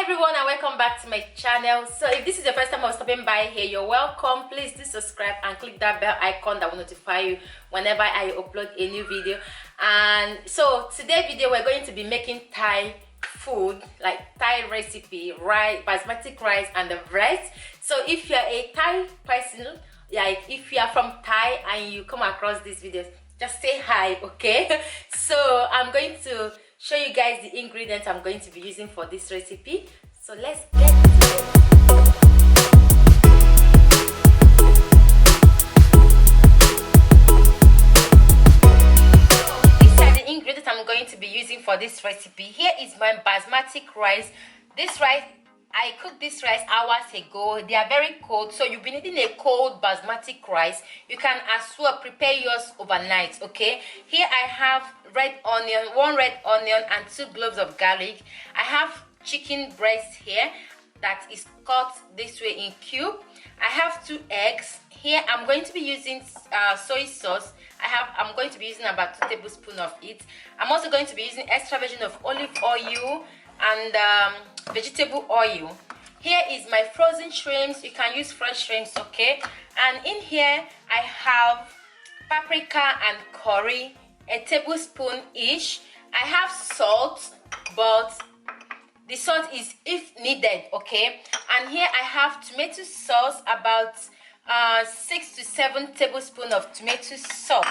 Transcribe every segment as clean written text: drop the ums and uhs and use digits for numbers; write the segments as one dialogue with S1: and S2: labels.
S1: everyone, and welcome back to my channel. So if this is the first time I'm stopping by here, you're welcome. Please do subscribe and click that bell icon that will notify you whenever I upload a new video. And so today's video, we're going to be making Thai food, like Thai recipe, rice, basmati rice and the rest. So if you're a Thai person, like if you are from Thai and you come across this video, just say hi, okay? So I'm going to show you guys the ingredients I'm going to be using for this recipe. So let's get to it. These are the ingredients I'm going to be using for this recipe. Here is my basmati rice. This rice, I cooked this rice hours ago. They are very cold, so you'll be needing a cold basmati rice. You can as well prepare yours overnight, okay? Here I have one red onion and 2 cloves of garlic. I have chicken breast here that is cut this way in cube. I have 2 eggs. Here I'm going to be using soy sauce. I'm going to be using about 2 tablespoons of it. I'm also going to be using extra virgin of olive oil and vegetable oil. Here is my frozen shrimps. You can use fresh shrimps, okay? And in here I have paprika and curry, a tablespoon each. I have salt, but the salt is if needed, okay? And here I have tomato sauce, about 6 to 7 tablespoons of tomato sauce.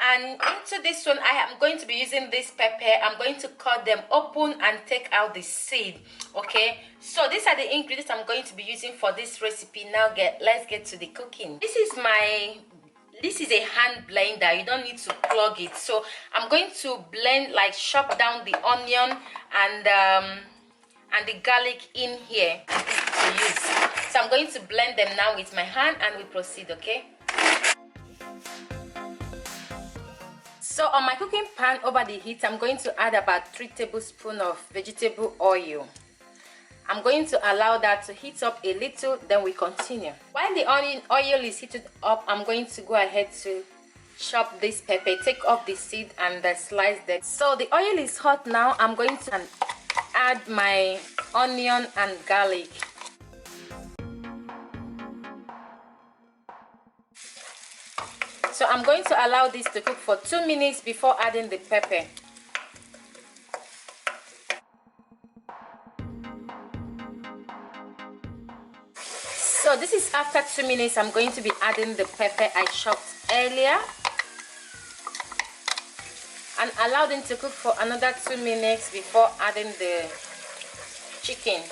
S1: And into this one, I am going to be using this pepper. I'm going to cut them open and take out the seed, okay? So these are the ingredients I'm going to be using for this recipe. Now let's get to the cooking. This is a hand blender. You don't need to plug it. So I'm going to blend, like chop down the onion and the garlic in here to use. So I'm going to blend them now with my hand and we proceed, okay? So on my cooking pan over the heat, I'm going to add about 3 tablespoons of vegetable oil. I'm going to allow that to heat up a little, then we continue. While the oil is heated up, I'm going to go ahead to chop this pepper, take off the seed and slice that. So the oil is hot now. I'm going to add my onion and garlic. So I'm going to allow this to cook for 2 minutes before adding the pepper. So this is after 2 minutes. I'm going to be adding the pepper I chopped earlier and allow them to cook for another 2 minutes before adding the chicken.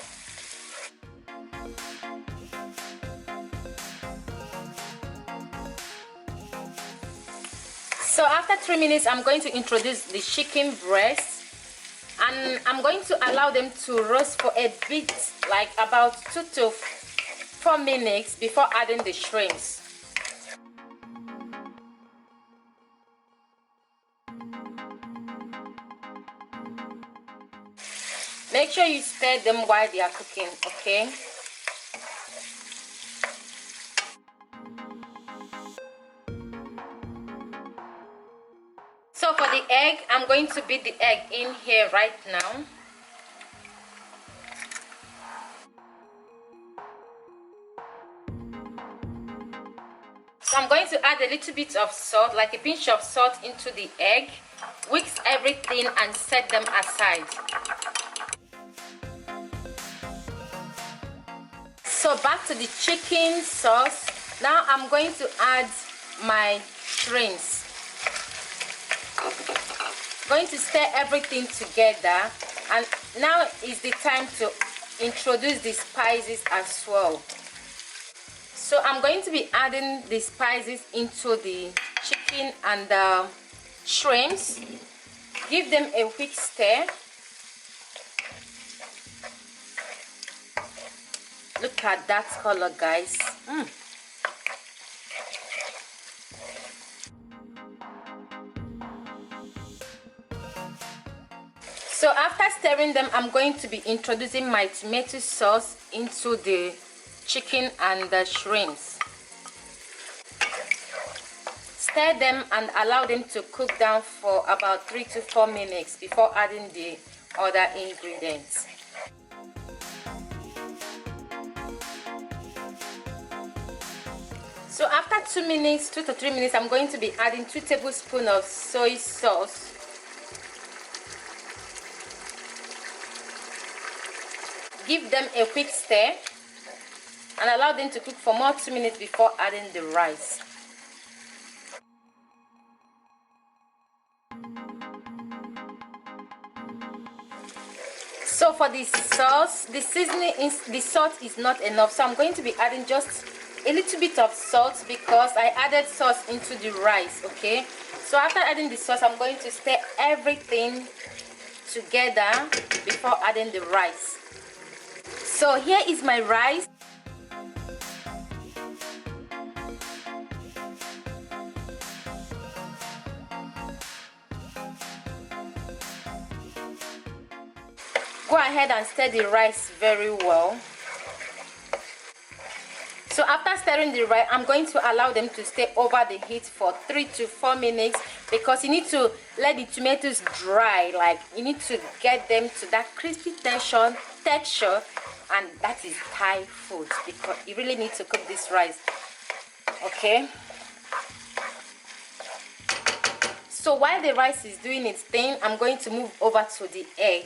S1: So after 3 minutes, I'm going to introduce the chicken breast and I'm going to allow them to roast for a bit, like about 2 to 4 minutes before adding the shrimps. Make sure you stir them while they are cooking, okay? So for the egg, I'm going to beat the egg in here right now. So I'm going to add a little bit of salt, like a pinch of salt into the egg, whisk everything and set them aside. So back to the chicken sauce. Now I'm going to add my shrimps. Going to stir everything together, and now is the time to introduce the spices as well. So I'm going to be adding the spices into the chicken and the shrimps. Give them a quick stir. Look at that color, guys. So after stirring them, I'm going to be introducing my tomato sauce into the chicken and the shrimps. Stir them and allow them to cook down for about 3 to 4 minutes before adding the other ingredients. So after 2 minutes, 2 to 3 minutes, I'm going to be adding 2 tablespoons of soy sauce. Give them a quick stir and allow them to cook for more 2 minutes before adding the rice. So for the sauce, the seasoning is, the salt is not enough, so I'm going to be adding just a little bit of salt because I added sauce into the rice. Okay, so after adding the sauce, I'm going to stir everything together before adding the rice. So here is my rice. Go ahead and stir the rice very well. So after stirring the rice, I'm going to allow them to stay over the heat for 3 to 4 minutes because you need to let the tomatoes dry. Like, you need to get them to that crispy texture, and that is Thai food because you really need to cook this rice. Okay. So while the rice is doing its thing, I'm going to move over to the egg.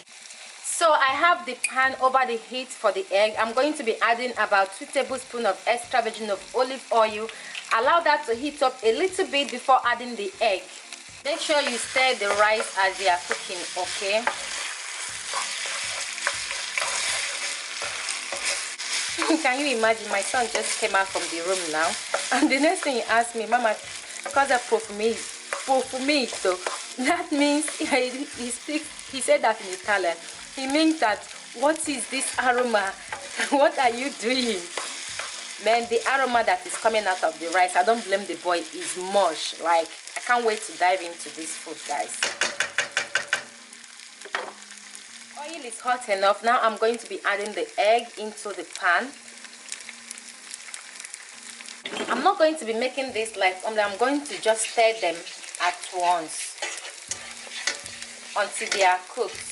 S1: So I have the pan over the heat for the egg. I'm going to be adding about 2 tablespoons of extra virgin of olive oil. Allow that to heat up a little bit before adding the egg. Make sure you stir the rice as they are cooking, okay? Can you imagine? My son just came out from the room now, and the next thing he asked me, Mama, cosa profumato? That means he said that in Italian. He means that, what is this aroma? What are you doing? Man, the aroma that is coming out of the rice, I don't blame the boy, is mush. Like, I can't wait to dive into this food, guys. Oil is hot enough. Now I'm going to be adding the egg into the pan. I'm not going to be making this like omelette. I'm going to just stir them at once until they are cooked.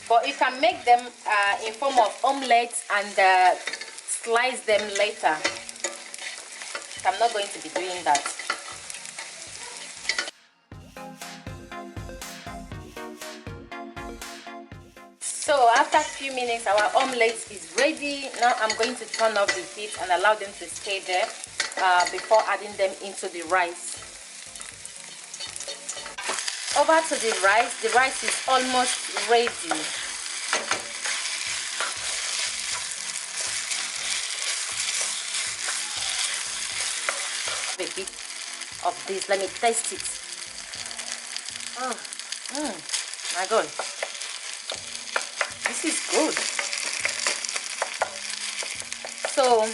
S1: But you can make them in form of omelets and slice them later. I'm not going to be doing that. So after a few minutes, our omelette is ready. Now I'm going to turn off the heat and allow them to stay there before adding them into the rice. Over to the rice is almost ready. A bit of this, let me taste it. My God, this is good. So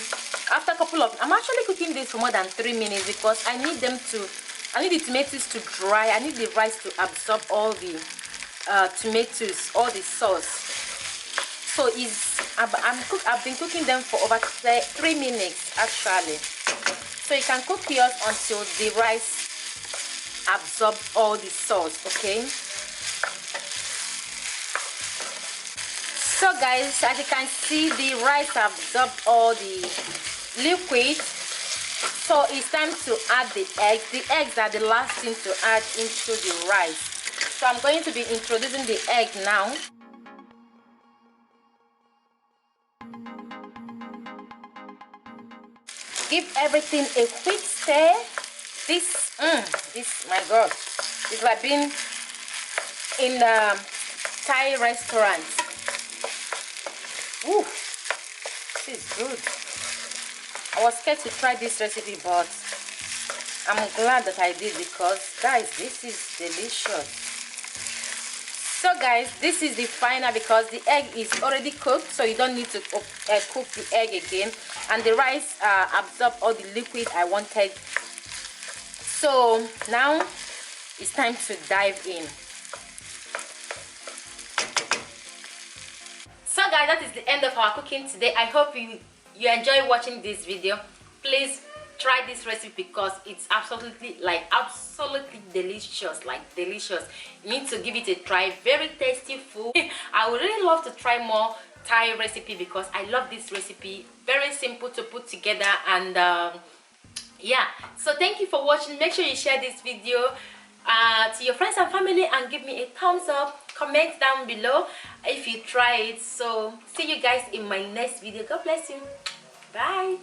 S1: after a couple of, I'm actually cooking this for more than 3 minutes because I need the tomatoes to dry. I need the rice to absorb all the tomatoes, all the sauce. So I've been cooking them for over 3 minutes actually. So you can cook yours until the rice absorb all the sauce, okay? So guys, as you can see, the rice absorbed all the liquid. So it's time to add the eggs. The eggs are the last thing to add into the rice. So I'm going to be introducing the egg now. Give everything a quick stir. This, my God, it's like being in a Thai restaurant. Ooh, this is good. I was scared to try this recipe, but I'm glad that I did because, guys, this is delicious. So guys, this is the final because the egg is already cooked, so you don't need to cook the egg again, and the rice absorbed all the liquid I wanted. So now it's time to dive in. So guys, that is the end of our cooking today. I hope you enjoy watching this video. Please try this recipe because it's absolutely delicious, like delicious. You need to give it a try. Very tasty food. I would really love to try more Thai recipe because I love this recipe. Very simple to put together, and Yeah, so thank you for watching. Make sure you share this video to your friends and family, and give me a thumbs up. Comment down below if you try it. So see you guys in my next video. God bless you. Bye.